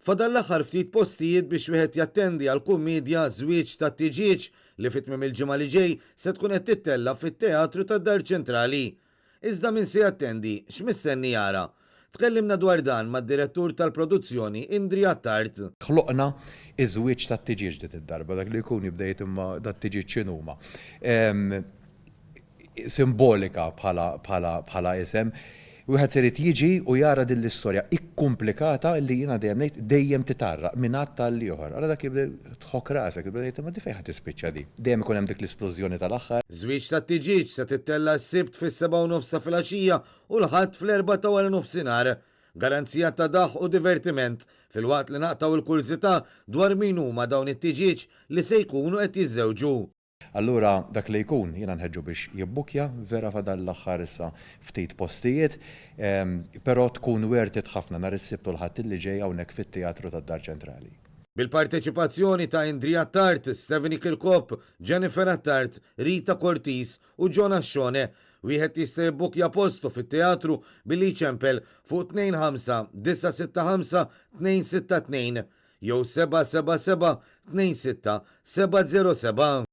Fadal l-aħħar ftit postijiet biex wieħed jattendi għal kummedja żwieġ ta' tiġiġ li fit-tmiem il-ġimgħa li ġej se tkun qed tittella fit-Teatru tad-Dar Ċentrali. Iżda min se jattendi x'mistenni jara. Tkellimna dwar dan mad-direttur tal-produzzjoni Indri Attart. Ħloqna iż-żwieġ tat-tiġiġ dit id-darba, dak li jkun jibdejt imma dat-tiġiġ x'inhuma. Simbolika bħala isem. Wieħed irid jiġi u jara din l-istorja ikkumplikata li jiena dejjem ngħid dejjem titarraq minn att tal-ieħor. Ara dak jibda tħokk rasek, jibda ngħid imma fejn ħadd tispiċċa di. Dejjem ikun hemm dik l-isplużjoni tal-aħħar. Żwieġ tat-tiġiġ se tittella s-sibt fis-7:30 filgħaxija u l-ħadd fl-4 ta' wara nofsinhar. Garanzija ta' daħ u divertiment fil-waqt li naqtaw il-kurzità dwar min huma dawn it-tiġiġ li se jkunu qed jiżżewġu. Allura dak li jkun jiena nħeġġu biex jibbukja vera fadal l-aħħar issa ftit postijiet, però tkun wertet ħafna nhar is-sibt u l-ħadd li ġej hawnhekk fit-Teatru tad-Dar Ċentrali. Bil-parteċipazzjoni ta' Indri Attart, Stephanie Kirkop, Jennifer Attart, Rita Cortis u Jonah Xone, wieħed jista' jibbukja postu fit-teatru billi ċempel fuq 25 965 262 jew 777 26 707.